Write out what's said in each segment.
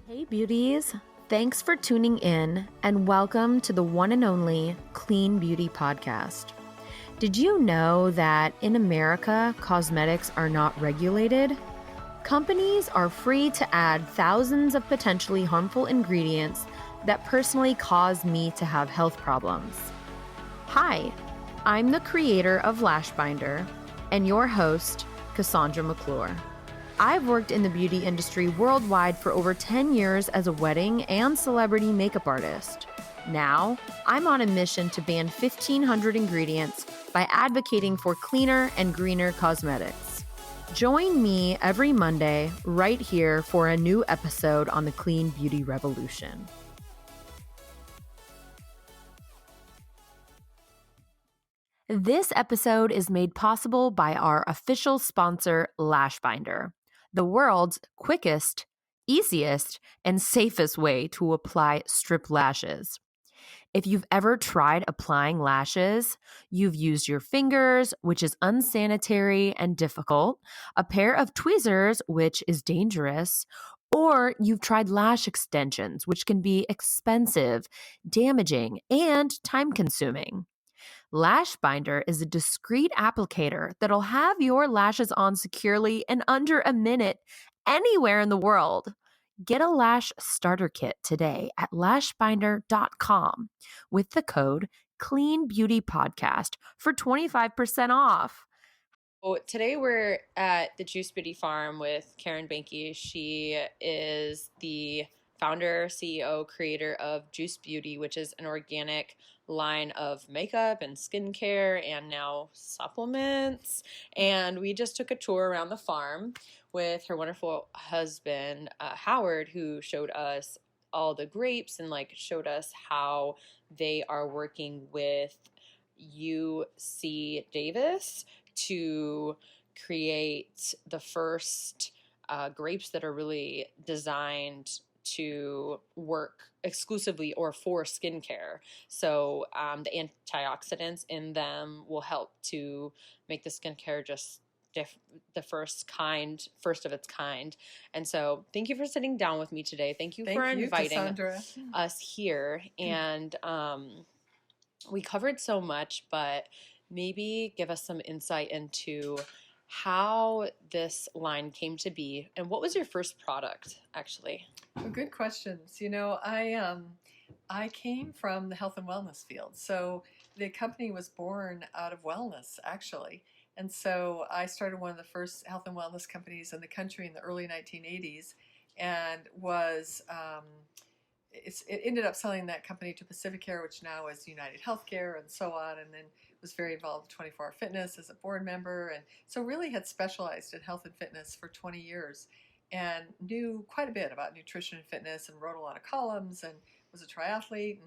Hey beauties, thanks for tuning in and welcome to the one and only Clean Beauty Podcast. Did you know that in America, cosmetics are not regulated? Companies are free to add thousands of potentially harmful ingredients that personally cause me to have health problems. Hi, I'm the creator of Lash Binder and your host, Cassandra McClure. I've worked in the beauty industry worldwide for over 10 years as a wedding and celebrity makeup artist. Now, I'm on a mission to ban 1,500 ingredients by advocating for cleaner and greener cosmetics. Join me every Monday right here for a new episode on the Clean Beauty Revolution. This episode is made possible by our official sponsor, Lash Binder, the world's quickest, easiest, and safest way to apply strip lashes. If you've ever tried applying lashes, you've used your fingers, which is unsanitary and difficult, a pair of tweezers, which is dangerous, or you've tried lash extensions, which can be expensive, damaging, and time-consuming. Lash Binder is a discreet applicator that'll have your lashes on securely in under a minute anywhere in the world. Get a lash starter kit today at lashbinder.com with the code CLEANBEAUTYPODCAST for 25% off. So today we're at the Juice Beauty Farm with Karen Banke. She is the founder, CEO, creator of Juice Beauty, which is an organic line of makeup and skincare and now supplements. And we just took a tour around the farm with her wonderful husband, Howard, who showed us all the grapes and showed us how they are working with UC Davis to create the first grapes that are really designed to work exclusively or for skincare. So the antioxidants in them will help to make the skincare just the first of its kind. And so thank you for sitting down with me today. Thank you for inviting Cassandra. us here. And we covered so much, but maybe give us some insight into how this line came to be and what was your first product, actually? Well, good questions. I came from the health and wellness field, so the company was born out of wellness, actually. And so I started one of the first health and wellness companies in the country in the early 1980s, and it ended up selling that company to Pacificare, which now is United Healthcare, and so on, and then was very involved in 24 Hour Fitness as a board member, and so really had specialized in health and fitness for 20 years and knew quite a bit about nutrition and fitness and wrote a lot of columns and was a triathlete,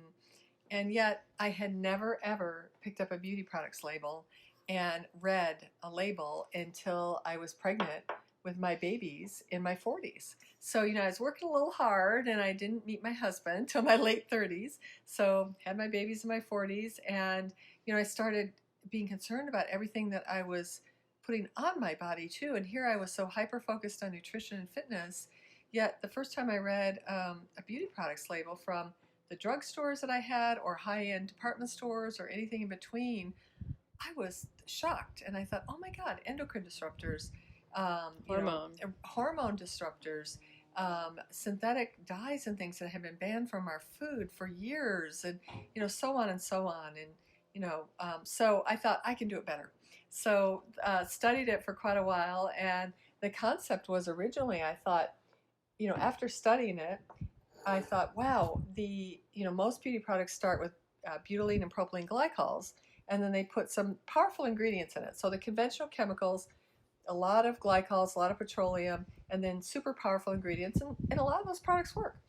and yet I had never ever picked up a beauty products label and read a label until I was pregnant with my babies in my 40s. So, I was working a little hard and I didn't meet my husband until my late 30s. So, had my babies in my 40s, and, I started being concerned about everything that I was putting on my body too. And here I was so hyper-focused on nutrition and fitness, yet the first time I read a beauty products label from the drugstores that I had or high-end department stores or anything in between, I was shocked. And I thought, oh my God, endocrine disruptors, hormone disruptors, synthetic dyes and things that have been banned from our food for years, and so on and so on. And so I thought I can do it better. So studied it for quite a while, and the concept was originally, I thought, after studying it, I thought, wow, most beauty products start with butylene and propylene glycols, and then they put some powerful ingredients in it. So the conventional chemicals, a lot of glycols, a lot of petroleum, and then super powerful ingredients, and a lot of those products work,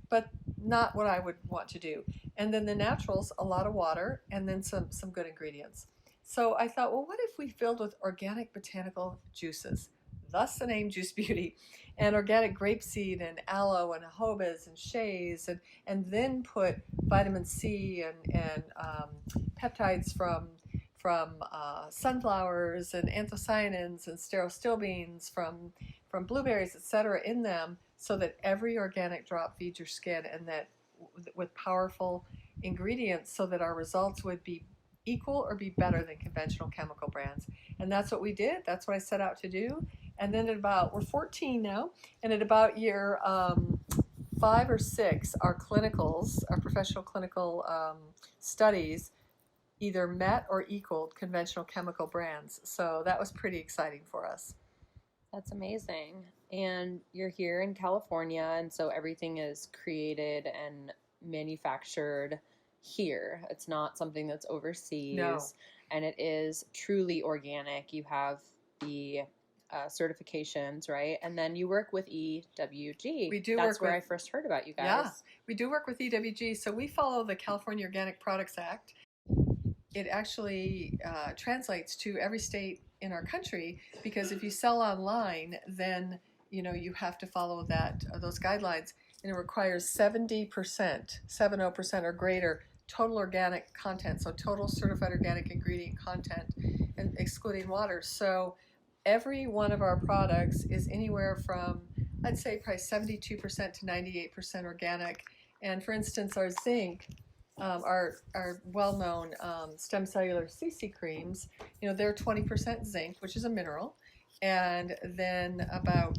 but not what I would want to do. And then the naturals, a lot of water, and then some good ingredients. So I thought, well, what if we filled with organic botanical juices? Thus the name Juice Beauty, and organic grapeseed and aloe and jojoba and shays, and then put vitamin C and peptides from sunflowers and anthocyanins and stearostilbenes from from blueberries, etc., in them, so that every organic drop feeds your skin, and that with powerful ingredients, so that our results would be equal or be better than conventional chemical brands. And that's what we did. That's what I set out to do. And then we're 14 now, and at about year 5 or 6, our clinicals, our professional clinical studies, either met or equaled conventional chemical brands. So that was pretty exciting for us. That's amazing. And you're here in California, and so everything is created and manufactured here. It's not something that's overseas. No. And it is truly organic. You have the certifications, right? And then you work with EWG. We do That's work where with, I first heard about you guys. Yeah, we do work with EWG. So we follow the California Organic Products Act. It actually translates to every state in our country, because if you sell online, then you have to follow those guidelines, and it requires 70%, 70% or greater total organic content, so total certified organic ingredient content, and excluding water. So every one of our products is anywhere from, I'd say, probably 72% to 98% organic. And for instance, our zinc, our well-known stem cellular CC creams, they're 20% zinc, which is a mineral, and then about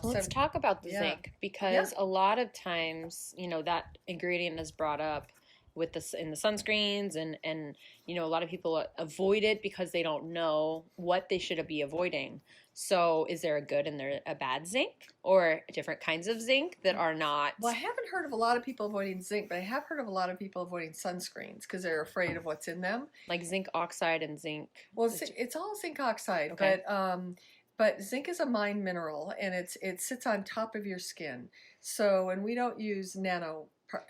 Let's talk about the zinc, because a lot of times that ingredient is brought up with this in the sunscreens, and a lot of people avoid it because they don't know what they should be avoiding. So is there a good and there a bad zinc, or different kinds of zinc that are not? Well, I haven't heard of a lot of people avoiding zinc, but I have heard of a lot of people avoiding sunscreens because they're afraid of what's in them. Like zinc oxide and zinc. Well, it's all zinc oxide, okay. But zinc is a mine mineral, and it sits on top of your skin. So, and we don't use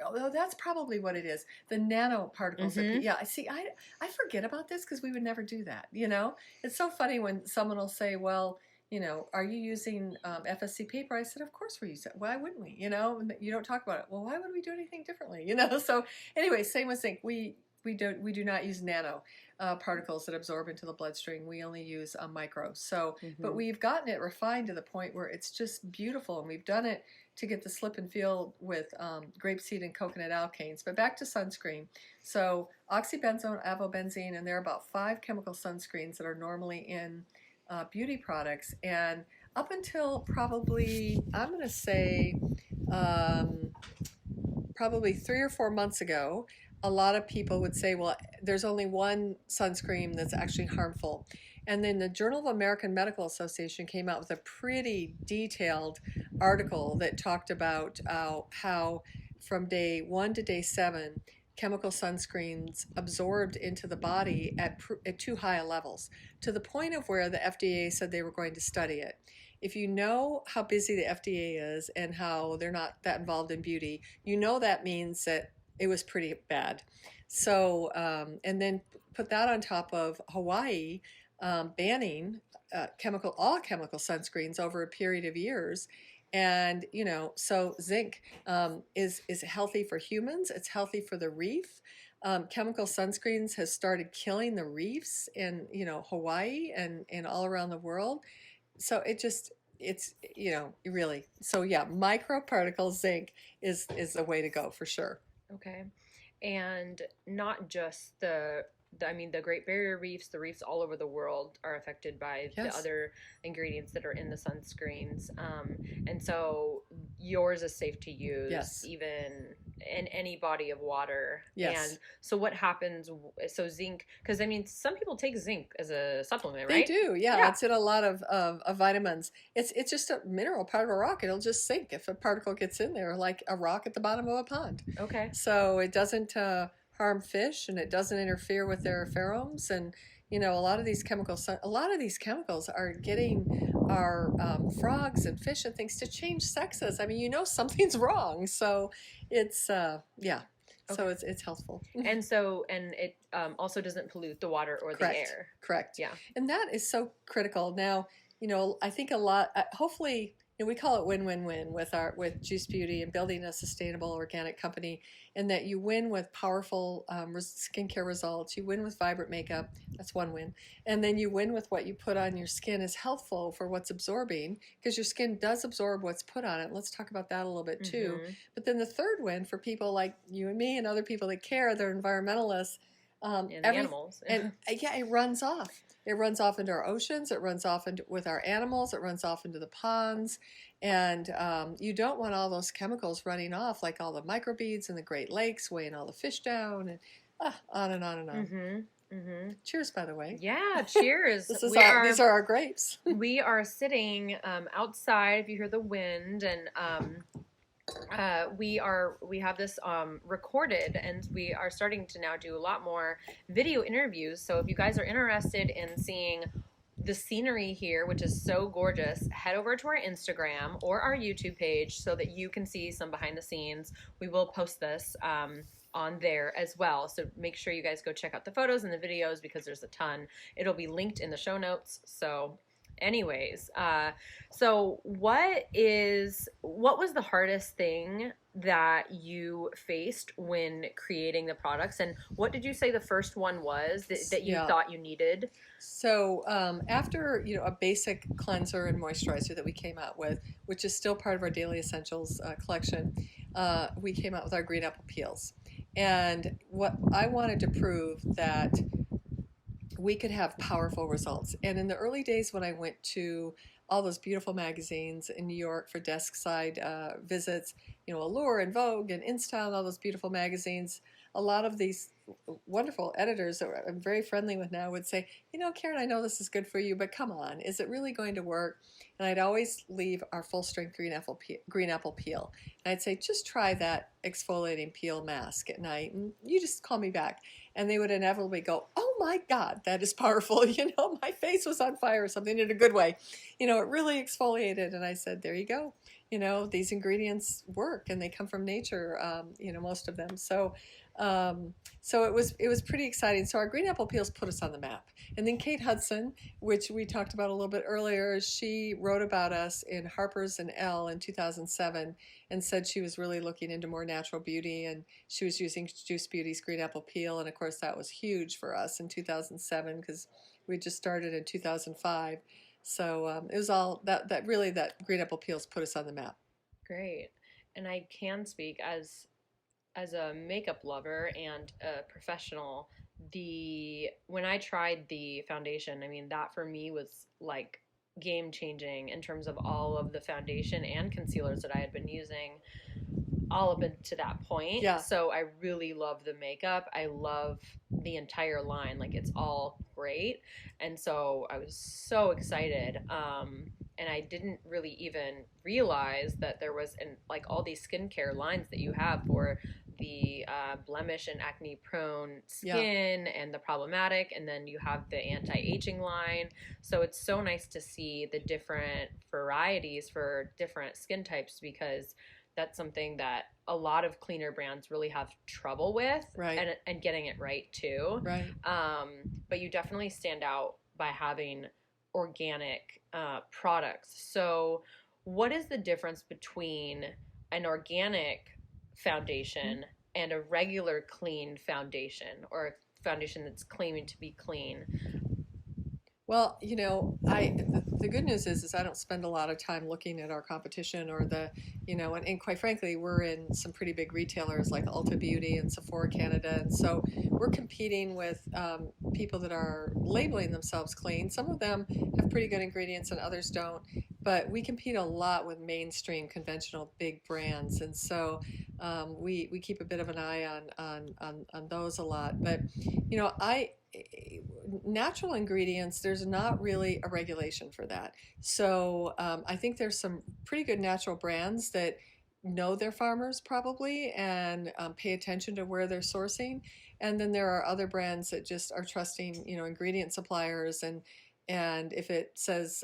although that's probably what it is, the nanoparticles. Mm-hmm. See, I forget about this because we would never do that. It's so funny when someone will say, well, are you using FSC paper? I said, of course we're using it. Why wouldn't we? You don't talk about it. Well, why would we do anything differently? So anyway, same with zinc. We do not use nano particles that absorb into the bloodstream. We only use micro. So, but we've gotten it refined to the point where it's just beautiful, and we've done it to get the slip and feel with grapeseed and coconut alkanes. But back to sunscreen. So oxybenzone, avobenzene, and there are about 5 chemical sunscreens that are normally in beauty products. And up until probably, I'm going to say, probably 3 or 4 months ago, a lot of people would say, well, there's only one sunscreen that's actually harmful. And then the Journal of American Medical Association came out with a pretty detailed article that talked about how from day 1 to day 7, chemical sunscreens absorbed into the body at too high levels, to the point of where the FDA said they were going to study it. If you know how busy the FDA is and how they're not that involved in beauty, that means that it was pretty bad. So, and then put that on top of Hawaii banning all chemical sunscreens over a period of years. And, so zinc is healthy for humans. It's healthy for the reef. Chemical sunscreens has started killing the reefs in, Hawaii and all around the world. So it's really, so yeah, microparticle zinc is the way to go for sure. Okay. And not just the Great Barrier Reefs, the reefs all over the world are affected by the other ingredients that are in the sunscreens. And so yours is safe to use even in any body of water. Yes. And so what happens, so zinc, because some people take zinc as a supplement, right? They do, yeah. It's in a lot of vitamins. It's just a mineral, part of a rock. It'll just sink if a particle gets in there, like a rock at the bottom of a pond. Okay. So it doesn't harm fish, and it doesn't interfere with their pheromones. And a lot of these chemicals are getting our frogs and fish and things to change sexes. Something's wrong. So it's So it's healthful. And it also doesn't pollute the water or the air. Correct. Yeah. And that is so critical. Now, I think a lot, hopefully, we call it win-win-win with Juice Beauty and building a sustainable organic company, and that you win with powerful skincare results. You win with vibrant makeup. That's one win. And then you win with what you put on your skin is healthful for what's absorbing, because your skin does absorb what's put on it. Let's talk about that a little bit too. Mm-hmm. But then the third win for people like you and me and other people that care, they're environmentalists, And the animals. and yeah, it runs off. It runs off into our oceans. It runs off into with our animals. It runs off into the ponds, and you don't want all those chemicals running off, like all the microbeads in the Great Lakes, weighing all the fish down, and on and on and on. Mm-hmm. Mm-hmm. Cheers, by the way. Yeah, cheers. These are our grapes. We are sitting outside. If you hear the wind, and we have this recorded, and we are starting to now do a lot more video interviews. So if you guys are interested in seeing the scenery here, which is so gorgeous, head over to our Instagram or our YouTube page so that you can see some behind the scenes. We will post this on there as well. So make sure you guys go check out the photos and the videos, because there's a ton. It'll be linked in the show notes. So anyways, so what was the hardest thing that you faced when creating the products, and what did you say the first one was that you thought you needed? So after a basic cleanser and moisturizer that we came out with, which is still part of our Daily Essentials collection, we came out with our green apple peels. And what I wanted to prove that we could have powerful results. And in the early days when I went to all those beautiful magazines in New York for desk side visits, Allure and Vogue and InStyle and all those beautiful magazines, a lot of these wonderful editors that I'm very friendly with now would say, Karen, I know this is good for you, but come on, is it really going to work? And I'd always leave our full strength green apple peel. And I'd say, just try that exfoliating peel mask at night, and you just call me back. And they would inevitably go, oh my God, that is powerful. My face was on fire or something, in a good way. It really exfoliated. And I said, there you go. These ingredients work, and they come from nature, most of them. So it was pretty exciting. So our green apple peels put us on the map. And then Kate Hudson, which we talked about a little bit earlier, she wrote about us in Harper's and Elle in 2007 and said she was really looking into more natural beauty, and she was using Juice Beauty's green apple peel. And of course that was huge for us in 2007, because we just started in 2005. So it was all that green apple peels put us on the map. Great. And I can speak as a makeup lover and a professional, when I tried the foundation, I mean, that for me was like game changing in terms of all of the foundation and concealers that I had been using all up to that point. Yeah. So I really love the makeup. I love the entire line. Like, it's all great. And so I was so excited. And I didn't really even realize that there was all these skincare lines that you have for the blemish and acne prone skin and the problematic, and then you have the anti-aging line. So it's so nice to see the different varieties for different skin types, because that's something that a lot of cleaner brands really have trouble with, right. and getting it right too. Right. But you definitely stand out by having organic products. So what is the difference between an organic foundation and a regular clean foundation, or a foundation that's claiming to be clean? Well, the good news is I don't spend a lot of time looking at our competition or and quite frankly, we're in some pretty big retailers like Ulta Beauty and Sephora Canada, and so we're competing with people that are labeling themselves clean. Some of them have pretty good ingredients and others don't, but we compete a lot with mainstream conventional big brands, and so we keep a bit of an eye on those a lot. But natural ingredients, there's not really a regulation for that. So I think there's some pretty good natural brands that know their farmers probably, and pay attention to where they're sourcing. And then there are other brands that just are trusting, ingredient suppliers, and if it says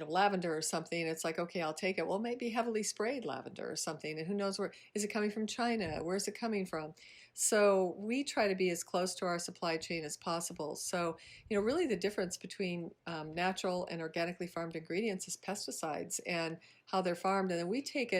lavender or something. It's like, okay, I'll take it. Well, maybe heavily sprayed lavender or something, and who knows where is it coming from? China? Where's it coming from? So we try to be as close to our supply chain as possible. So really the difference between natural and organically farmed ingredients is pesticides and how they're farmed, and then we take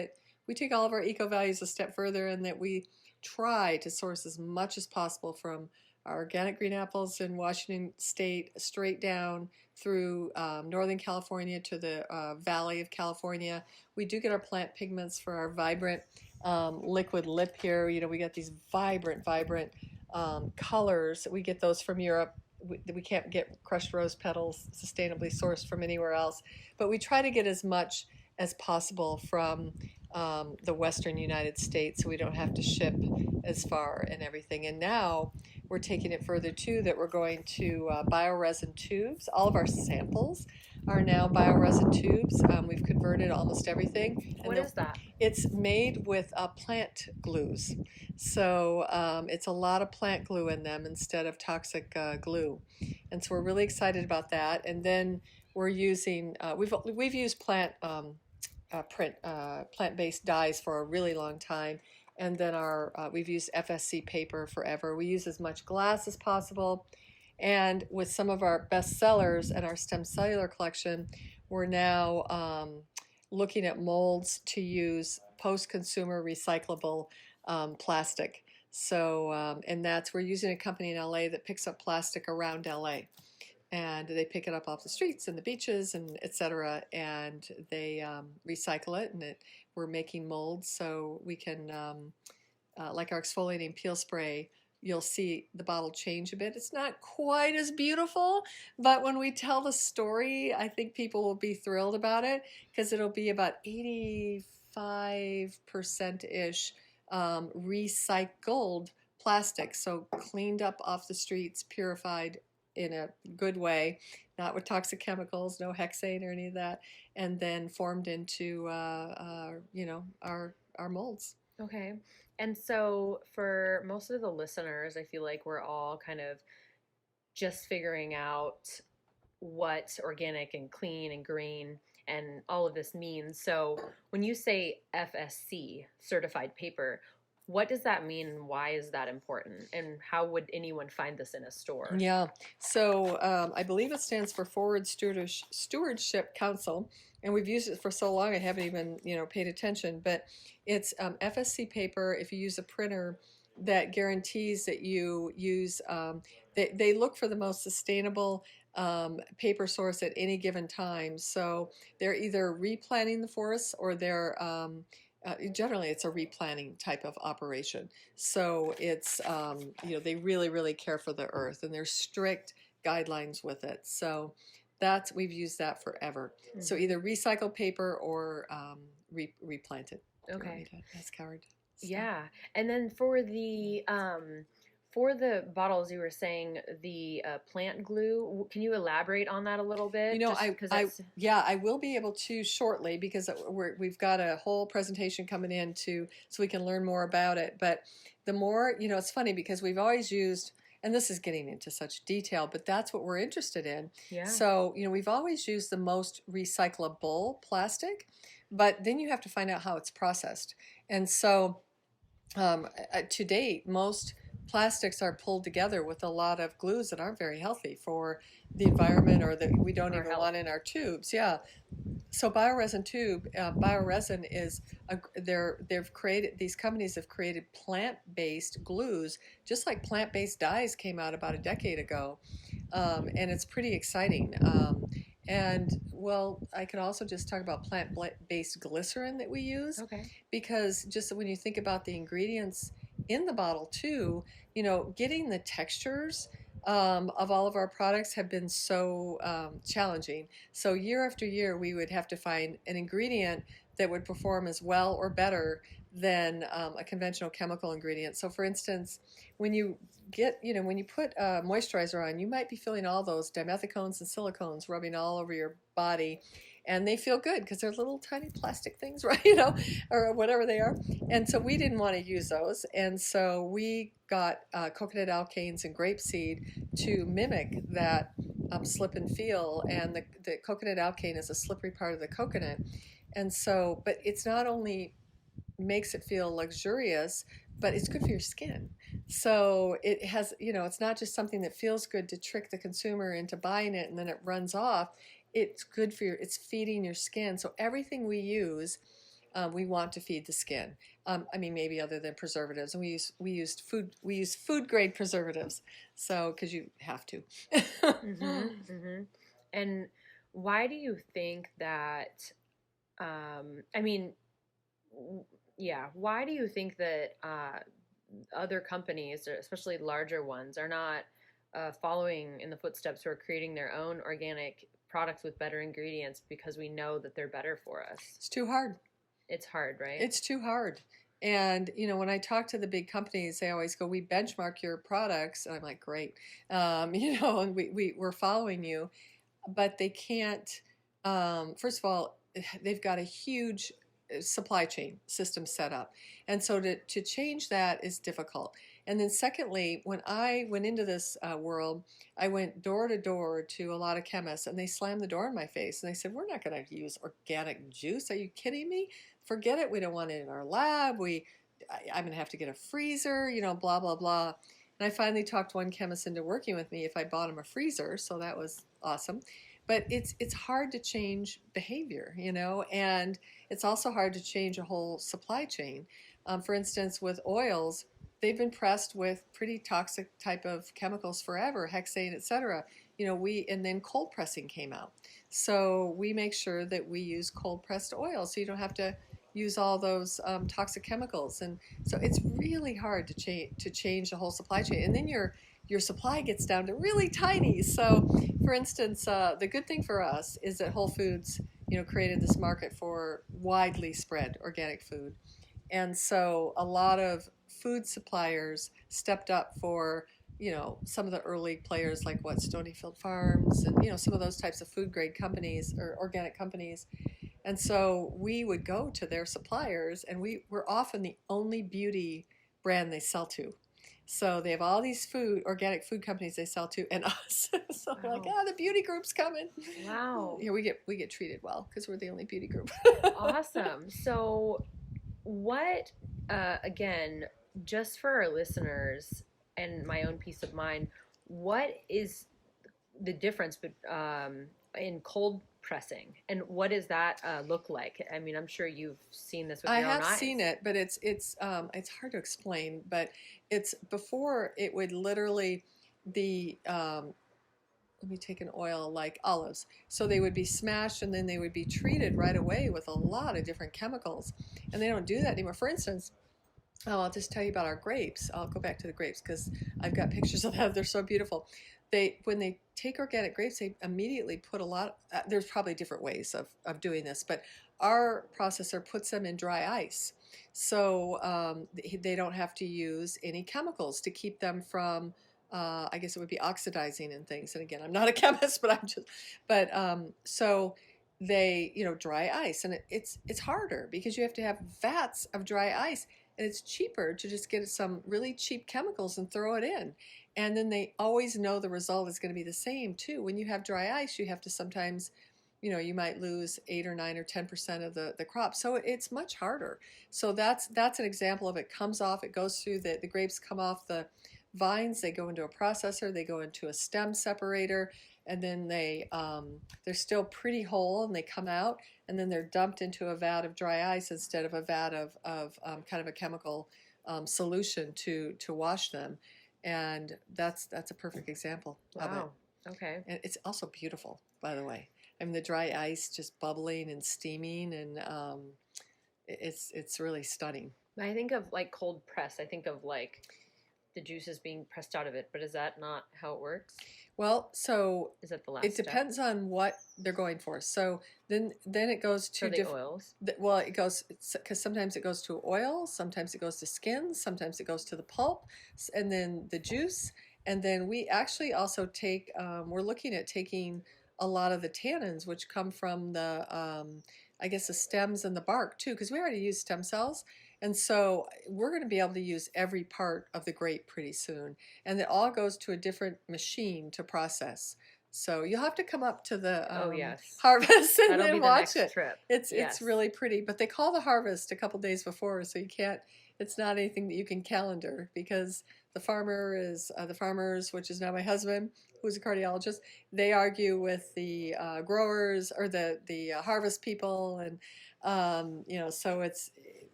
all of our eco values a step further, in that we try to source as much as possible from our organic green apples in Washington State, straight down through Northern California to the Valley of California. We do get our plant pigments for our vibrant liquid lip here. We got these vibrant colors. We get those from Europe. We can't get crushed rose petals sustainably sourced from anywhere else. But we try to get as much as possible from the Western United States, so we don't have to ship as far and everything. And now we're taking it further too, that we're going to bioresin tubes. All of our samples are now bioresin tubes. We've converted almost everything. What is that? It's made with plant glues. So it's a lot of plant glue in them instead of toxic glue. And so we're really excited about that. And then we're using, we've used plant-based dyes for a really long time. And then we've used FSC paper forever. We use as much glass as possible. And with some of our best sellers and our stem cellular collection, we're now looking at molds to use post-consumer recyclable plastic. So, and we're using a company in LA that picks up plastic around LA. And they pick it up off the streets and the beaches and etc. And they recycle it, and we're making molds so we can, like our exfoliating peel spray, you'll see the bottle change a bit. It's not quite as beautiful, but when we tell the story, I think people will be thrilled about it, because it'll be about 85%-ish recycled plastic, so cleaned up off the streets, purified in a good way, not with toxic chemicals, no hexane or any of that, and then formed into our molds. Okay. And so for most of the listeners, I feel like we're all kind of just figuring out what organic and clean and green and all of this means. So when you say FSC, certified paper, what does that mean, and why is that important? And how would anyone find this in a store? Yeah, so I believe it stands for Forward Stewardship Council, and we've used it for so long I haven't even paid attention. But it's FSC paper. If you use a printer that guarantees that you use, they look for the most sustainable paper source at any given time. So they're either replanting the forests, or they're generally it's a replanting type of operation. So it's they really care for the earth, and there's strict guidelines with it. So we've used that forever. Mm-hmm. So either recycled paper or replanted. Okay, that's covered. So. Yeah, and then for the bottles, you were saying the plant glue. Can you elaborate on that a little bit? I will be able to shortly, because we've got a whole presentation coming in so we can learn more about it. But the more, it's funny because we've always used, and this is getting into such detail, but that's what we're interested in. Yeah. So, we've always used the most recyclable plastic, but then you have to find out how it's processed. And so to date, most plastics are pulled together with a lot of glues that aren't very healthy for the environment, or that we don't even want in our tubes. Yeah. So bioresin is these companies have created plant-based glues, just like plant-based dyes came out about a decade ago, and it's pretty exciting. And I could also just talk about plant-based glycerin that we use. Okay. Because just when you think about the ingredients in the bottle too, getting the textures of all of our products have been so challenging. So year after year, we would have to find an ingredient that would perform as well or better than a conventional chemical ingredient. So for instance, when you put moisturizer on, you might be feeling all those dimethicones and silicones rubbing all over your body, and they feel good because they're little tiny plastic things, right? Or whatever they are. And so we didn't want to use those, and so we got coconut alkanes and grapeseed to mimic that slip and feel, and the coconut alkane is a slippery part of the coconut. And so, but it's not only makes it feel luxurious, but it's good for your skin. So it has, it's not just something that feels good to trick the consumer into buying it and then it runs off. It's good for it's feeding your skin. So everything we use, we want to feed the skin. I mean, maybe other than preservatives, and we use food grade preservatives. So because you have to. And why do you think that? I mean, yeah. Why do you think that other companies, especially larger ones, are not following in the footsteps or creating their own organic products with better ingredients because we know that they're better for us? It's too hard. It's hard, right? It's too hard. And, when I talk to the big companies, they always go, we benchmark your products. And I'm like, great. And we're following you. But they can't, first of all, they've got a huge supply chain system set up. And so to change that is difficult. And then secondly, when I went into this world, I went door to door to a lot of chemists, and they slammed the door in my face. And they said, we're not going to use organic juice. Are you kidding me? Forget it. We don't want it in our lab. I'm going to have to get a freezer, blah, blah, blah. And I finally talked one chemist into working with me if I bought him a freezer. So that was awesome. But it's hard to change behavior, and it's also hard to change a whole supply chain. For instance, with oils, they've been pressed with pretty toxic type of chemicals forever, hexane, etc. And then cold pressing came out. So we make sure that we use cold pressed oil, so you don't have to use all those toxic chemicals. And so it's really hard to change the whole supply chain. And then your supply gets down to really tiny. So, for instance, the good thing for us is that Whole Foods, created this market for widely spread organic food. And so a lot of food suppliers stepped up for, some of the early players like Stonyfield Farms and, some of those types of food grade companies or organic companies. And so we would go to their suppliers, and we were often the only beauty brand they sell to. So they have all these organic food companies they sell to, and us. So we're like, the beauty group's coming. Wow. Yeah, we get treated well because we're the only beauty group. Awesome. So, what again, just for our listeners and my own peace of mind, what is the difference in cold pressing, and what does that look like? I mean, I'm sure you've seen this with your own eyes. I have seen it, but it's hard to explain. But it's before it would literally be. Let me take an oil like olives. So they would be smashed and then they would be treated right away with a lot of different chemicals, and they don't do that anymore. For instance, I'll just tell you about our grapes. I'll go back to the grapes because I've got pictures of that. They're so beautiful. When they take organic grapes, they immediately put a lot. There's probably different ways of doing this, but our processor puts them in dry ice, so they don't have to use any chemicals to keep them from. I guess it would be oxidizing and things. And again, I'm not a chemist, but so they dry ice, and it's harder because you have to have vats of dry ice. And it's cheaper to just get some really cheap chemicals and throw it in. And then they always know the result is going to be the same too. When you have dry ice, you have to sometimes, you might lose 8 or 9 or 10% of the crop. So it's much harder. So that's an example of it comes off, it goes through the grapes come off the vines, they go into a processor, they go into a stem separator, and then they're still pretty whole and they come out, and then they're dumped into a vat of dry ice instead of a vat of kind of a chemical solution to wash them. And that's a perfect example of it. Wow. Okay. And it's also beautiful, by the way. I mean, the dry ice just bubbling and steaming, and it's really stunning. I think of like cold press. I think of like the juices being pressed out of it, but is that not how it works? Well, so is that the last it depends on what they're going for. So then it goes to oils. Well, it goes because sometimes it goes to oil, sometimes it goes to skins, sometimes it goes to the pulp, and then the juice. And then we actually also take. We're looking at taking a lot of the tannins, which come from the I guess the stems and the bark too, because we already use stem cells. And so we're going to be able to use every part of the grape pretty soon. And it all goes to a different machine to process. So you'll have to come up to the Oh, yes. harvest and That'll be then the watch next it. trip. It's Yes. really pretty, but they call the harvest a couple days before, so you can't. It's not anything that you can calendar because the farmers, which is now my husband, who's a cardiologist. They argue with the growers or the harvest people, and so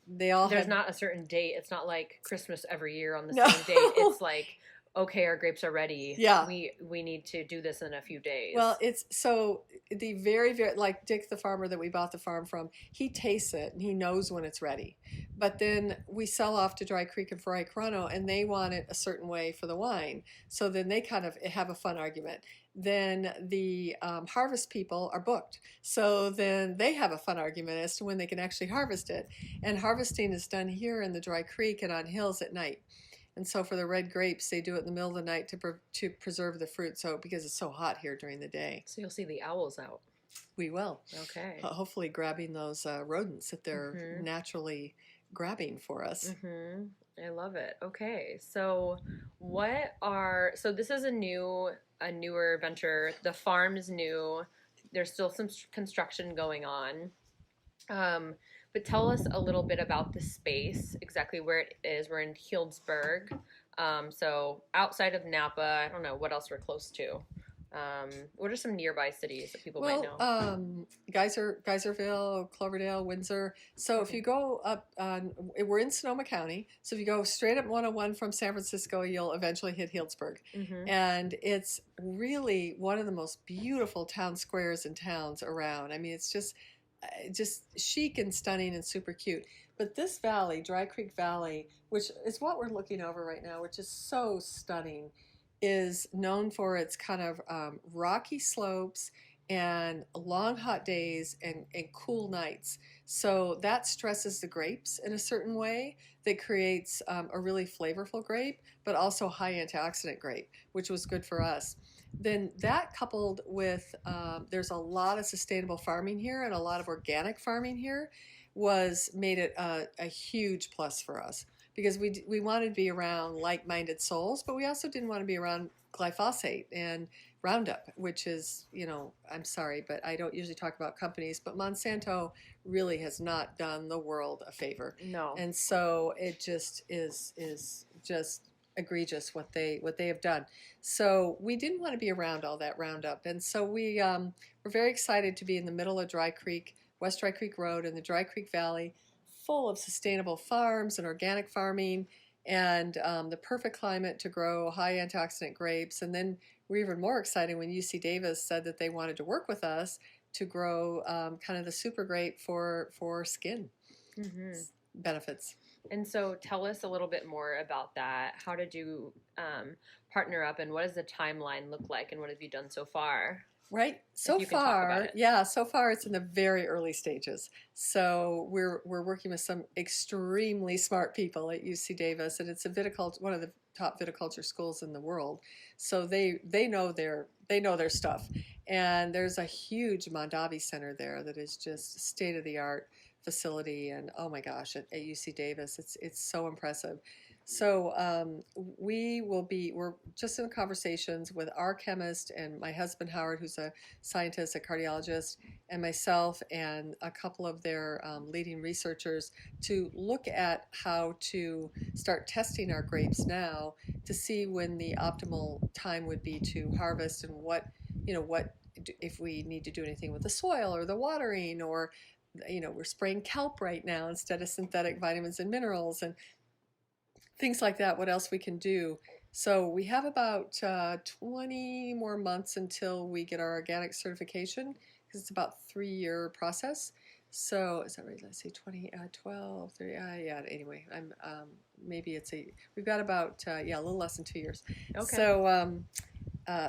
they all There's have not a certain date. It's not like Christmas every year on the no. same date. It's like, okay, our grapes are ready. Yeah. We need to do this in a few days. Well, it's so the very, very, like Dick, the farmer that we bought the farm from, he tastes it and he knows when it's ready. But then we sell off to Dry Creek and Ferrari Carano, and they want it a certain way for the wine. So then they kind of have a fun argument. Then the harvest people are booked. So then they have a fun argument as to when they can actually harvest it. And harvesting is done here in the Dry Creek and on hills at night. And so for the red grapes, they do it in the middle of the night to preserve the fruit. So because it's so hot here during the day, so you'll see the owls out. we will. Okay. Hopefully, grabbing those rodents that they're naturally grabbing for us. I love it. Okay, so this is a newer venture. The farm is new. There's still some construction going on. But tell us a little bit about the space, exactly where it is. We're in Healdsburg, so outside of Napa. I don't know what else we're close to. What are some nearby cities that people might know? Geyserville, Cloverdale, Windsor. So if you go up, we're in Sonoma County. So if you go straight up 101 from San Francisco, you'll eventually hit Healdsburg. And it's really one of the most beautiful town squares and towns around. I mean, it's just chic and stunning and super cute. But this valley, Dry Creek Valley, which is what we're looking over right now, which is so stunning, is known for its kind of rocky slopes and long hot days and cool nights. So that stresses the grapes in a certain way that creates a really flavorful grape, but also high antioxidant grape, which was good for us. Then that coupled with there's a lot of sustainable farming here and a lot of organic farming here made it a huge plus for us, because we wanted to be around like-minded souls, but we also didn't want to be around glyphosate and Roundup, which is, I'm sorry, but I don't usually talk about companies, but Monsanto really has not done the world a favor. No. And so it just is just egregious what they have done. So we didn't want to be around all that Roundup, and so we're very excited to be in the middle of Dry Creek, West Dry Creek Road, in the Dry Creek Valley, full of sustainable farms and organic farming, and the perfect climate to grow high antioxidant grapes. And then we're even more excited when UC Davis said that they wanted to work with us to grow kind of the super grape for skin benefits. And so tell us a little bit more about that. How did you partner up, and what does the timeline look like, and what have you done so far? Right. So far it's in the very early stages. So we're working with some extremely smart people at UC Davis, and it's one of the top viticulture schools in the world. So they know their stuff. And there's a huge Mondavi center there that is just state of the art facility, and oh my gosh, at UC Davis, it's so impressive. So we're just in conversations with our chemist and my husband Howard, who's a scientist, a cardiologist, and myself and a couple of their leading researchers to look at how to start testing our grapes now to see when the optimal time would be to harvest, and what if we need to do anything with the soil or the watering, or we're spraying kelp right now instead of synthetic vitamins and minerals and things like that, what else we can do. So we have about 20 more months until we get our organic certification, because it's about a 3-year process. So is that right? Let's say 20, 12, 30, yeah, anyway, we've got about, a little less than 2 years. Okay.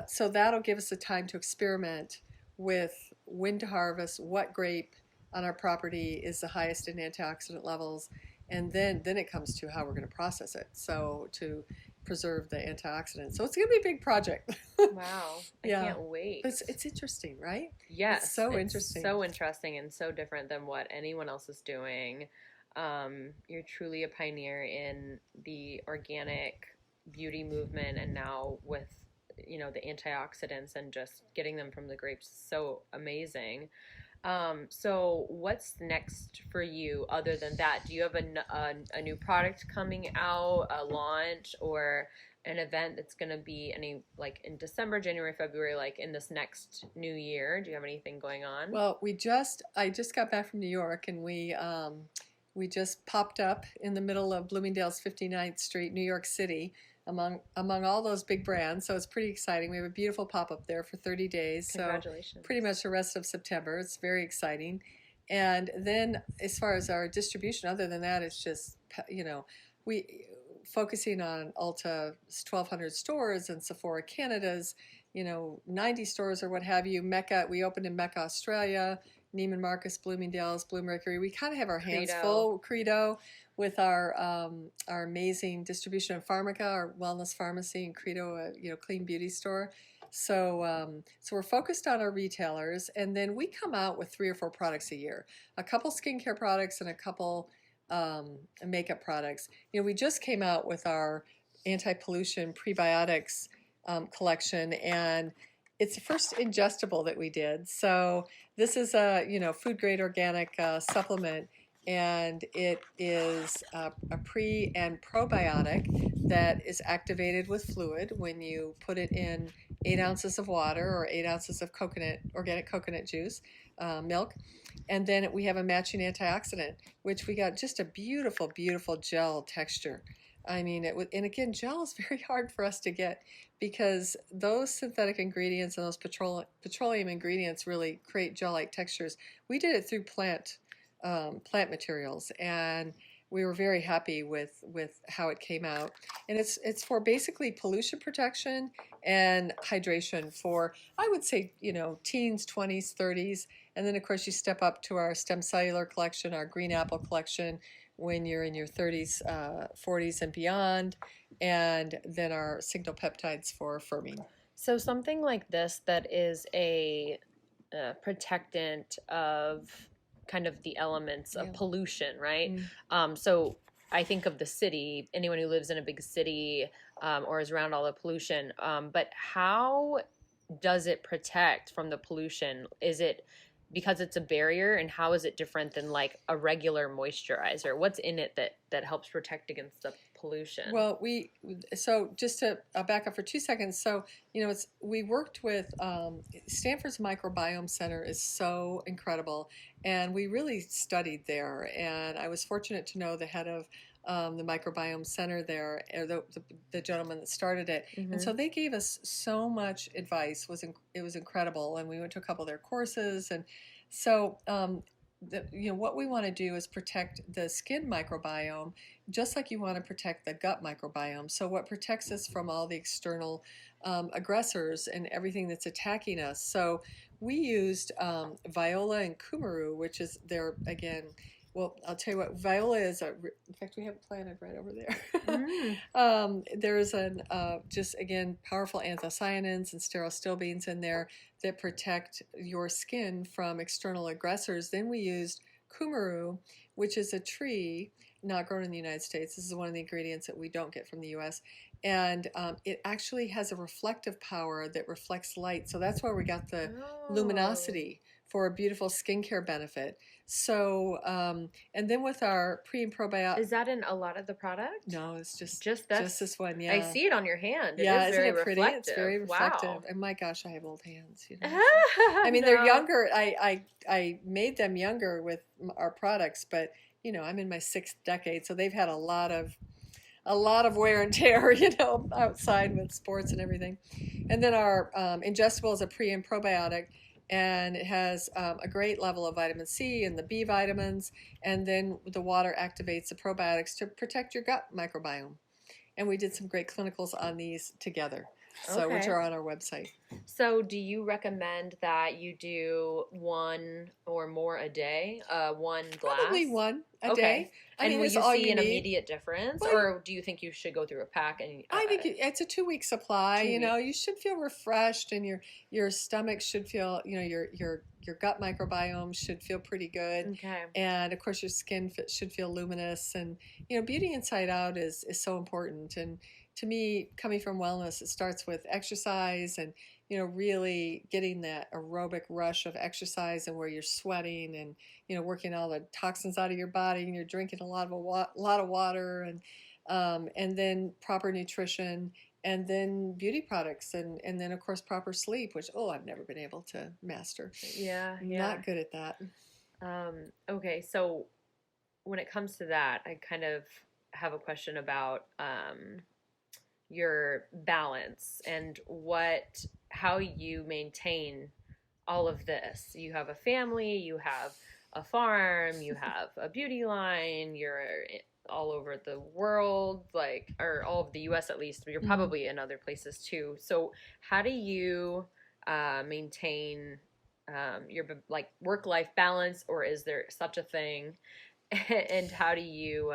So that'll give us the time to experiment with when to harvest, what grape on our property is the highest in antioxidant levels, and then it comes to how we're going to process it, so to preserve the antioxidants. So it's going to be a big project. Wow. I can't wait. But it's interesting, right? Yes. It's so interesting. So interesting and so different than what anyone else is doing. You're truly a pioneer in the organic beauty movement, and now with the antioxidants and just getting them from the grapes is so amazing. So what's next for you other than that? Do you have a new product coming out, a launch, or an event that's going to be any like in December, January, February, like in this next new year? Do you have anything going on? Well, I just got back from New York, and we just popped up in the middle of Bloomingdale's 59th Street, New York City, among all those big brands. So it's pretty exciting. We have a beautiful pop-up there for 30 days. Congratulations. So pretty much the rest of September. It's very exciting. And then as far as our distribution, other than that, it's just, we focusing on Ulta's 1,200 stores and Sephora Canada's, 90 stores or what have you. Mecca, we opened in Mecca, Australia, Neiman Marcus, Bloomingdale's, Bluemercury. We kind of have our hands full. Credo with our amazing distribution of Pharmaca, our wellness pharmacy, and Credo, clean beauty store. So we're focused on our retailers, and then we come out with 3 or 4 products a year, a couple skincare products and a couple makeup products. We just came out with our anti-pollution prebiotics collection, and it's the first ingestible that we did. So this is a food grade organic supplement, and it is a pre and probiotic that is activated with fluid when you put it in 8 ounces of water or 8 ounces of organic coconut juice, milk. And then we have a matching antioxidant, which we got just a beautiful, beautiful gel texture. I mean, and again, gel is very hard for us to get because those synthetic ingredients and those petroleum ingredients really create gel-like textures. We did it through plant materials, and we were very happy with how it came out. And it's for basically pollution protection and hydration for, I would say, teens, 20s, 30s. And then, of course, you step up to our stem cellular collection, our green apple collection, when you're in your 30s, 40s, and beyond, and then our signal peptides for firming. So something like this that is a protectant of kind of the elements of pollution, right? So I think of the city, anyone who lives in a big city or is around all the pollution, but how does it protect from the pollution? Is it because it's a barrier, and how is it different than like a regular moisturizer? What's in it that helps protect against the pollution? Well, so just to back up for 2 seconds. So, we worked with Stanford's Microbiome Center is so incredible, and we really studied there. And I was fortunate to know the head of the Microbiome Center there, or the gentleman that started it. And so they gave us so much advice. It was incredible, and we went to a couple of their courses. And so what we want to do is protect the skin microbiome just like you want to protect the gut microbiome. So what protects us from all the external aggressors and everything that's attacking us. So we used viola and coumaru, which is again. Well, I'll tell you what, viola is in fact, we have it planted right over there. There's just, again, powerful anthocyanins and stearostilbenes in there that protect your skin from external aggressors. Then we used coumaru, which is a tree not grown in the United States. This is one of the ingredients that we don't get from the U.S. And it actually has a reflective power that reflects light. So that's why we got the luminosity for a beautiful skincare benefit. So, and then with our pre and probiotic. Is that in a lot of the product? No, it's just this one. Yeah, I see it on your hand. It yeah, is isn't very it pretty? reflective. It's very reflective. Wow. And my gosh, I have old hands. I mean, they're younger. I made them younger with our products, but I'm in my 6th decade, so they've had a lot of wear and tear, outside with sports and everything. And then our ingestible is a pre and probiotic. And it has a great level of vitamin C and the B vitamins. And then the water activates the probiotics to protect your gut microbiome. And we did some great clinicals on these together, which are on our website. So do you recommend that you do one or more a day, one glass? Probably one a day. And will you see an immediate difference, or do you think you should go through a pack? And I think it's a 2-week supply. You should feel refreshed, and your stomach should feel, your gut microbiome should feel pretty good. Okay. And of course, your skin should feel luminous. And Beauty Inside Out is so important. And to me, coming from wellness, it starts with exercise and, really getting that aerobic rush of exercise and where you're sweating and, working all the toxins out of your body and you're drinking a lot of water and then proper nutrition and then beauty products and then of course proper sleep, which, I've never been able to master. Yeah, Not good at that. Okay, so when it comes to that, I kind of have a question about your balance and how you maintain all of this. You have a family, you have a farm, you have a beauty line, you're all over the world, like, or all of the US at least, but you're probably in other places too. So how do you maintain your like work-life balance, or is there such a thing? And how do you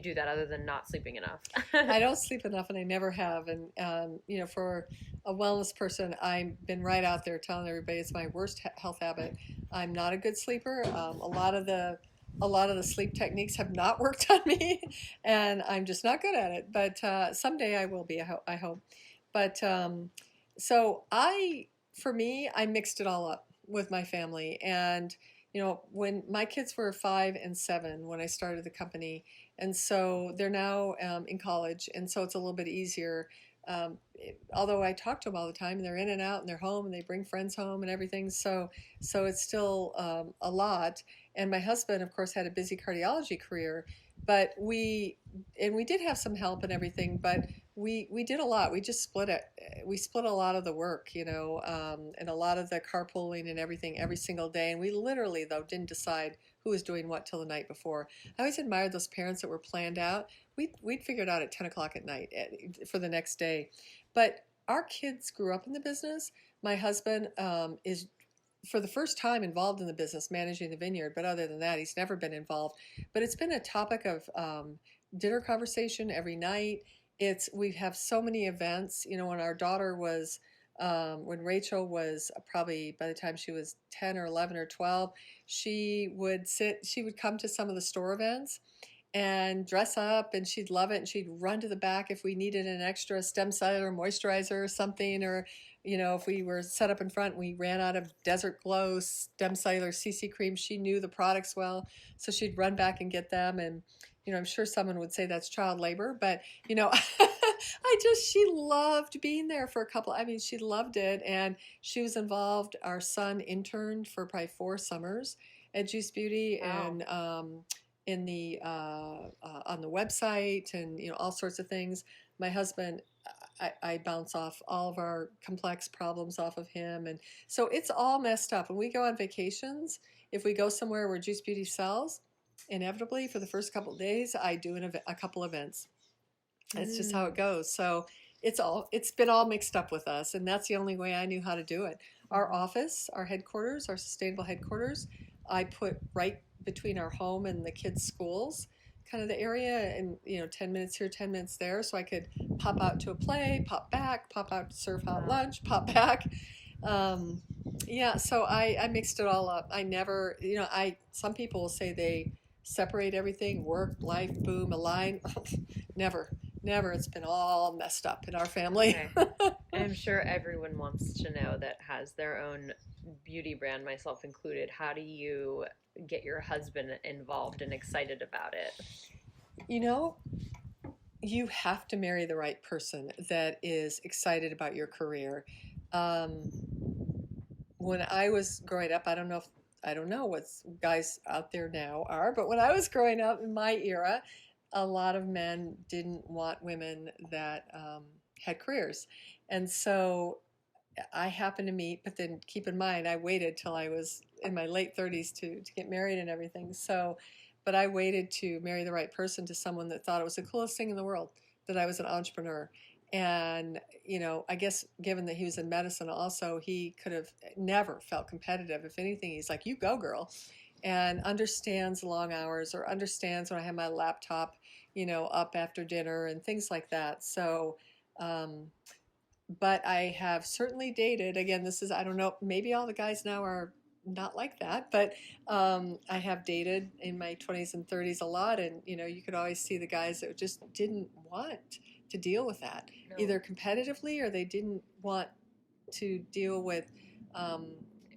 do that other than not sleeping enough? I don't sleep enough, and I never have. And for a wellness person, I've been right out there telling everybody it's my worst health habit. I'm not a good sleeper. A lot of the sleep techniques have not worked on me, and I'm just not good at it. But someday I will be. I hope. But so for me, I mixed it all up with my family, and when my kids were 5 and 7 when I started the company, and so they're now in college, and so it's a little bit easier. Although I talk to them all the time, and they're in and out, and they're home, and they bring friends home and everything. So it's still a lot. And my husband, of course, had a busy cardiology career, but we did have some help and everything, but we did a lot. We just split it. We split a lot of the work, and a lot of the carpooling and everything every single day. And we literally, though, didn't decide who was doing what till the night before. I always admired those parents that were planned out. We'd figure it out at 10 o'clock at night for the next day. But our kids grew up in the business. My husband is, for the first time, involved in the business, managing the vineyard. But other than that, he's never been involved. But it's been a topic of dinner conversation every night. We have so many events. When our daughter was, when Rachel was probably, by the time she was 10 or 11 or 12, she would come to some of the store events and dress up, and she'd love it, and she'd run to the back if we needed an extra stem cell or moisturizer or something, or if we were set up in front and we ran out of Desert Glow stem cellular CC cream, she knew the products well, so she'd run back and get them. And I'm sure someone would say that's child labor, but she loved being there for she loved it, and she was involved. Our son interned for probably 4 summers at Juice Beauty. Wow. And in the on the website, and all sorts of things. My husband, I bounce off all of our complex problems off of him, and so it's all messed up. When we go on vacations, if we go somewhere where Juice Beauty sells, inevitably for the first couple of days, I do a couple events. It's just how it goes. So it's been all mixed up with us, and that's the only way I knew how to do it. Our office, our headquarters, our sustainable headquarters, I put right between our home and the kids' schools, kind of the area, and 10 minutes here, 10 minutes there, so I could pop out to a play, pop back, pop out to serve hot lunch, pop back. So I mixed it all up. I never, some people will say they separate everything, work, life, boom, align. Never. It's been all messed up in our family. Okay. I'm sure everyone wants to know, that has their own beauty brand, myself included. How do you get your husband involved and excited about it? You have to marry the right person that is excited about your career. When I was growing up, I don't know what guys out there now are, but when I was growing up in my era, a lot of men didn't want women that had careers. And so I happened to meet, but then keep in mind, I waited till I was in my late 30s to get married and everything. So, but I waited to marry the right person, to someone that thought it was the coolest thing in the world, that I was an entrepreneur. And, I guess given that he was in medicine also, he could have never felt competitive. If anything, he's like, you go, girl. And understands long hours, or understands when I have my laptop, up after dinner and things like that. So, but I have certainly dated, again, I don't know, maybe all the guys now are not like that, but I have dated in my 20s and 30s a lot, and you could always see the guys that just didn't want to deal with that, either competitively or they didn't want to deal with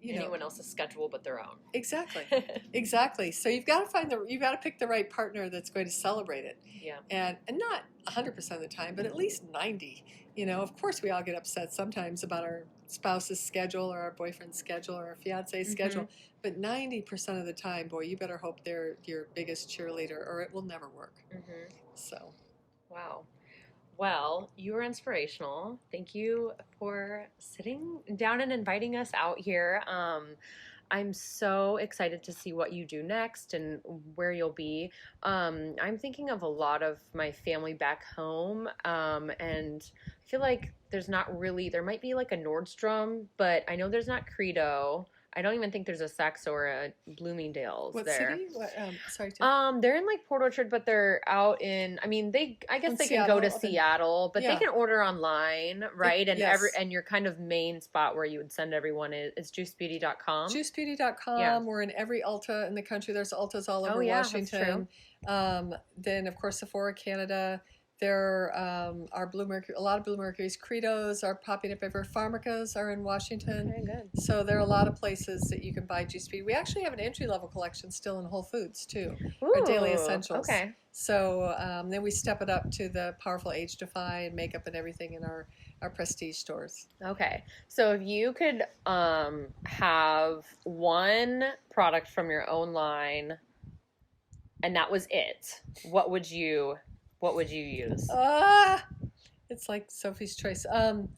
anyone else's schedule but their own. Exactly. Exactly. So you've got to pick the right partner that's going to celebrate it. Yeah. And not 100% of the time, but at least 90. Of course we all get upset sometimes about our spouse's schedule or our boyfriend's schedule or our fiance's schedule, but 90% of the time, boy, you better hope they're your biggest cheerleader or it will never work. So. Wow. Well, you were inspirational. Thank you for sitting down and inviting us out here. I'm so excited to see what you do next and where you'll be. I'm thinking of a lot of my family back home, and I feel like there might be like a Nordstrom, but I know there's not Credo. I don't even think there's a Saxo or a Bloomingdale's what there. City? What city? Sorry. They're in like Port Orchard, but they're out in. I mean, I guess they can go to Seattle, but they can order online, right? And and your kind of main spot where you would send everyone is juicebeauty.com. Juicebeauty.com. Yeah. We're in every Ulta in the country. There's Ultas all over Washington. That's true. Then of course Sephora Canada. There are Blue Mercury, a lot of Blue Mercuries. Credos are popping up everywhere. Pharmacas are in Washington. Very good. So there are a lot of places that you can buy Juice Beauty. We actually have an entry-level collection still in Whole Foods, too. Ooh, our daily essentials. Okay. So then we step it up to the powerful Age Defy and makeup and everything in our prestige stores. Okay. So if you could have one product from your own line and that was it, what would you use? It's like Sophie's Choice. So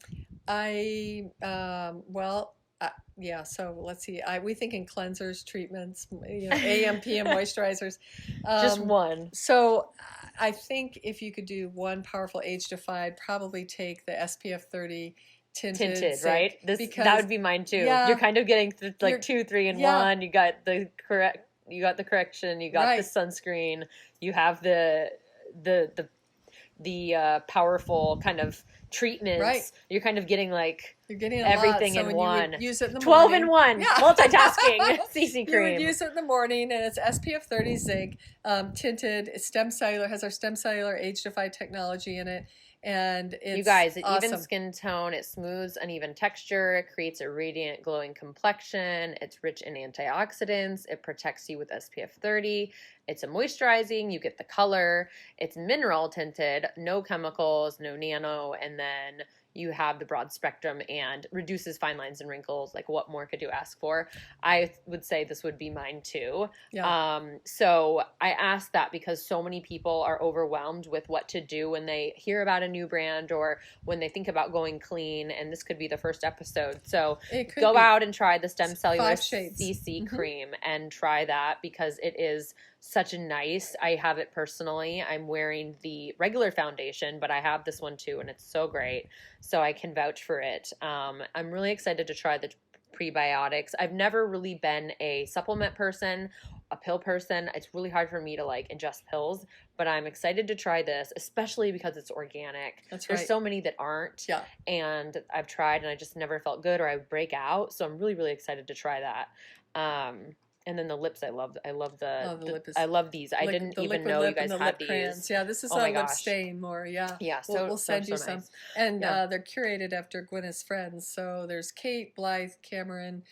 let's see. We think in cleansers, treatments, AM, PM moisturizers. Just one. So I think if you could do one powerful Age Defy, I'd probably take the SPF 30 tinted, right? That would be mine too. Yeah, you're kind of getting 2, 3 in one. You got the correction, you got the sunscreen, you have the powerful kind of treatments. Right. You're kind of getting everything in one. Use it in the 12 morning. in one. Yeah. Multitasking. CC cream. You would use it in the morning, and it's SPF 30 zinc, tinted. It's stem cellular. Has our stem cellular age defy technology in it. And it's you guys, it awesome. Even skin tone, it smooths uneven texture, it creates a radiant, glowing complexion, it's rich in antioxidants, it protects you with SPF 30, it's a moisturizing, you get the color, it's mineral tinted, no chemicals, no nano, and then you have the broad spectrum and reduces fine lines and wrinkles. Like, what more could you ask for? I would say this would be mine too. Yeah. So I asked that because so many people are overwhelmed with what to do when they hear about a new brand or when they think about going clean. And this could be the first episode. So go out and try the Stem Cellular CC cream and try that because it is such a nice. I have it personally. I'm wearing the regular foundation, but I have this one too, and it's so great. So I can vouch for it. I'm really excited to try the prebiotics. I've never really been a supplement person, a pill person. It's really hard for me to ingest pills, but I'm excited to try this, especially because it's organic. There's so many that aren't. Yeah. And I've tried and I just never felt good or I would break out. So I'm really, really excited to try that. And then the lips, I love I love these. I didn't even know you guys had these. Crayons. Yeah, this is a lip stain more. Yeah. Yeah. We'll send you some. Nice. And they're curated after Gwyneth's friends. So there's Kate, Blythe, Cameron,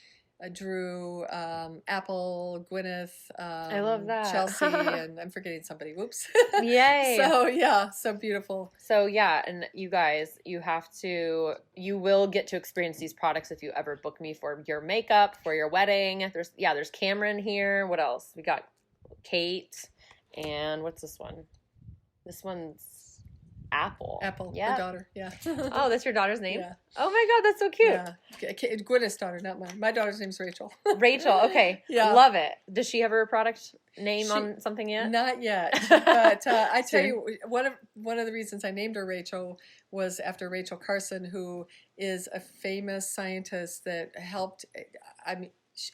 Drew, Apple, Gwyneth. I love that. Chelsea, and I'm forgetting somebody. Whoops. Yay. So beautiful. So yeah, and you guys, you will get to experience these products if you ever book me for your makeup, for your wedding. There's Cameron here. What else? We got Kate, and what's this one? This one's Apple. Her daughter. Yeah. Oh, that's your daughter's name? Yeah. Oh my God, that's so cute. Yeah. Gwyneth's daughter, not mine. My daughter's name's Rachel. Rachel, okay. Yeah. Love it. Does she have her product name on something yet? Not yet. But I tell you, one of the reasons I named her Rachel was after Rachel Carson, who is a famous scientist that helped,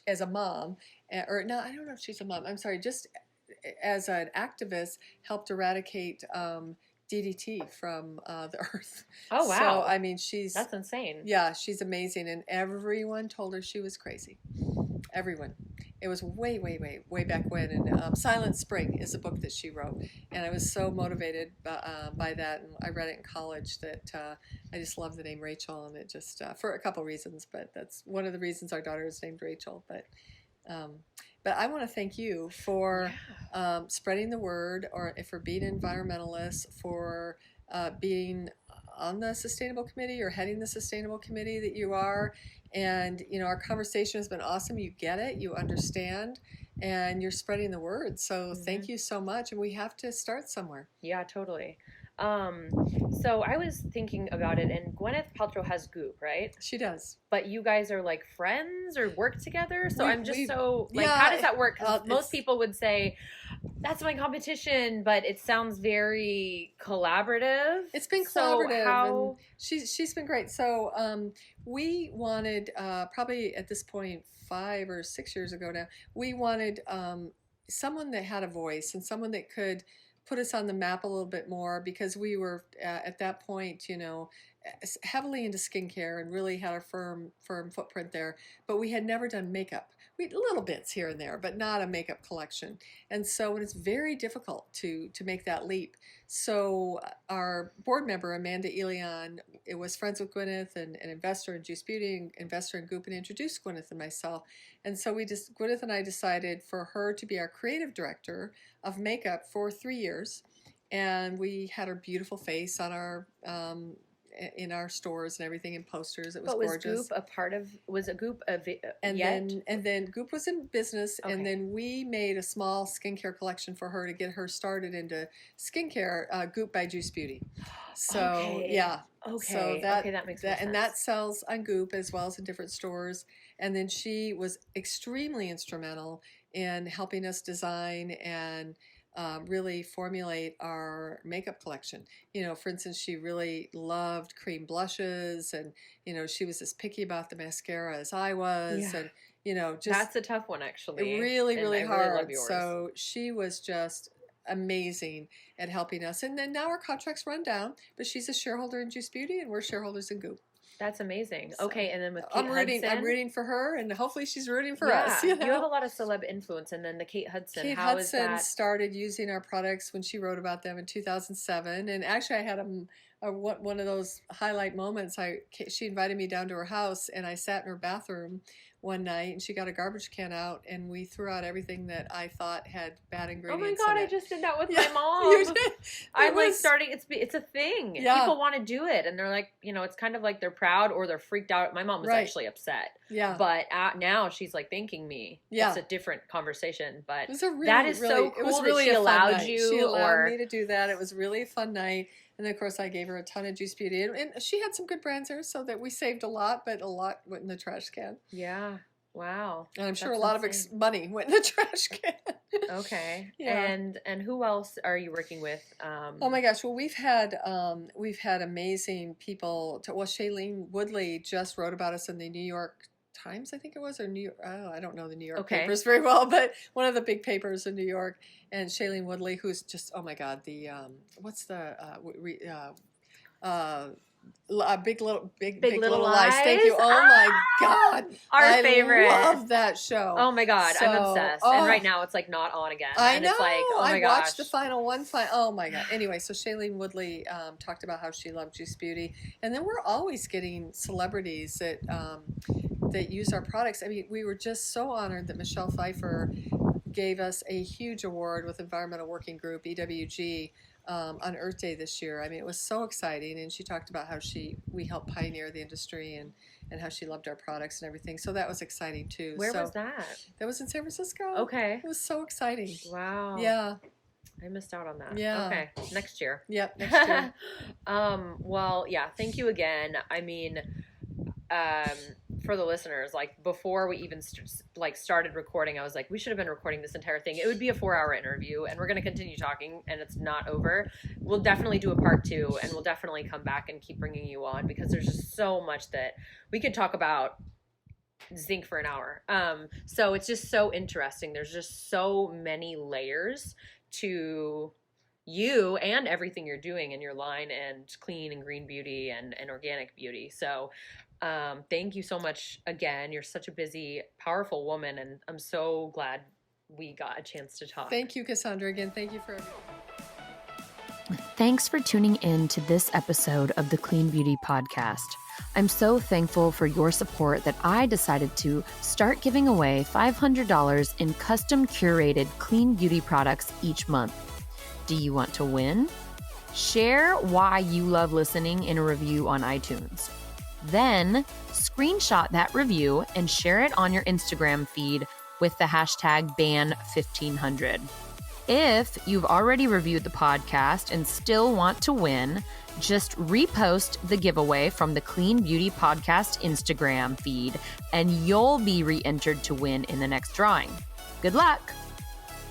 as a mom, or no, I don't know if she's a mom. I'm sorry, just as an activist, helped eradicate DDT from the earth. Oh, wow. So, that's insane. Yeah, she's amazing. And everyone told her she was crazy. Everyone. It was way back when. And Silent Spring is a book that she wrote, and I was so motivated by that. And I read it in college that I just love the name Rachel, and it just for a couple reasons, but that's one of the reasons our daughter is named Rachel. Um, but I want to thank you for spreading the word, or for being an environmentalist, for being on the sustainable committee or heading the sustainable committee that you are. And our conversation has been awesome. You get it, you understand, and you're spreading the word. So thank you so much. And we have to start somewhere. Yeah, totally. So I was thinking about it, and Gwyneth Paltrow has Goop, right? She does. But you guys are like friends or work together. So I'm just so like, yeah, how does that work? 'Cause it's- most people would say, that's my competition, but it sounds very collaborative. It's been So collaborative, how? and she's been great. So we wanted probably at this point 5 or 6 years ago now. We wanted someone that had a voice and someone that could put us on the map a little bit more, because we were at that point, heavily into skincare and really had a firm footprint there. But we had never done makeup. We had little bits here and there, but not a makeup collection. And so it's very difficult to make that leap. So our board member, Amanda Elion, it was friends with Gwyneth and an investor in Juice Beauty, investor in Goop, and introduced Gwyneth and myself. And so Gwyneth and I decided for her to be our creative director of makeup for 3 years. And we had her beautiful face on our in our stores and everything, in posters. It was gorgeous. Was a Goop And yet? then Goop was in business, Okay. and then we made a small skincare collection for her to get her started into skincare. Goop by Juice Beauty. So Okay. yeah, Okay. So that makes more sense. And that sells on Goop as well as in different stores. And then she was extremely instrumental in helping us design and really formulate our makeup collection. For instance, she really loved cream blushes, and she was as picky about the mascara as I was. Yeah. And just that's a tough one, actually. really I hard. Really love yours. So she was just amazing at helping us. And then now our contracts run down, but she's a shareholder in Juice Beauty, and we're shareholders in Goop. That's amazing. So, okay, and then with Kate I'm rooting for her, and hopefully she's rooting for us. You have a lot of celeb influence, and then the Kate Hudson. Kate Hudson started using our products when she wrote about them in 2007, and actually I had one of those highlight moments. She invited me down to her house, and I sat in her bathroom one night, and she got a garbage can out, and we threw out everything that I thought had bad ingredients. Oh my God, I just did that with my mom. You did? I'm like starting. It's a thing. Yeah. People want to do it, and they're like, it's kind of like they're proud or they're freaked out. My mom was actually upset. Yeah. But now she's like thanking me. Yeah. It's a different conversation, but it was a really, that is so cool. It was really that she allowed you. She allowed me to do that. It was really a fun night. And then, of course, I gave her a ton of Juice Beauty. And she had some good brands there, so that we saved a lot, but a lot went in the trash can. Yeah. Wow. And I'm sure a lot of money went in the trash can. Okay. Yeah. And who else are you working with? Oh my gosh. Well, we've had amazing people. Shailene Woodley just wrote about us in the New York Times, I think it was, or New York. Oh, I don't know the New York papers very well, but one of the big papers in New York. And Shailene Woodley, who's just, oh my God, the what's the Big Little Lies. Thank you. Oh my God, our favorite. I love that show. Oh my God, I'm obsessed. And right now it's like not on again. I know. It's like, oh my gosh. I watched the final one. Oh my God. Anyway, so Shailene Woodley talked about how she loved Juice Beauty, and then we're always getting celebrities that use our products. I mean, we were just so honored that Michelle Pfeiffer gave us a huge award with Environmental Working Group, EWG, on Earth Day this year. I mean, it was so exciting, and she talked about how we helped pioneer the industry and how she loved our products and everything. So that was exciting too. Where was that? That was in San Francisco. Okay. It was so exciting. Wow. Yeah. I missed out on that. Yeah. Okay. Next year. Yep. Next year. Well, yeah. Thank you again. I mean, for the listeners, like before we even started recording, I was like, we should have been recording this entire thing. It would be a 4-hour interview, and we're going to continue talking, and it's not over. We'll definitely do a part 2, and we'll definitely come back and keep bringing you on, because there's just so much that we could talk about zinc for an hour. So it's just so interesting. There's just so many layers to you and everything you're doing in your line, and clean and green beauty and organic beauty. So Thank you so much again. You're such a busy, powerful woman, and I'm so glad we got a chance to talk. Thank you, Cassandra. Again, thank you for everything. Thanks for tuning in to this episode of the Clean Beauty Podcast. I'm so thankful for your support that I decided to start giving away $500 in custom curated clean beauty products each month. Do you want to win? Share why you love listening in a review on iTunes. Then screenshot that review and share it on your Instagram feed with the hashtag #ban1500. If you've already reviewed the podcast and still want to win, just repost the giveaway from the Clean Beauty Podcast Instagram feed, and you'll be re-entered to win in the next drawing. Good luck!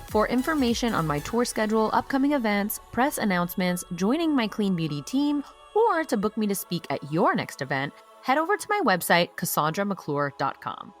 For information on my tour schedule, upcoming events, press announcements, joining my Clean Beauty team, or to book me to speak at your next event, head over to my website, CassandraMcClure.com.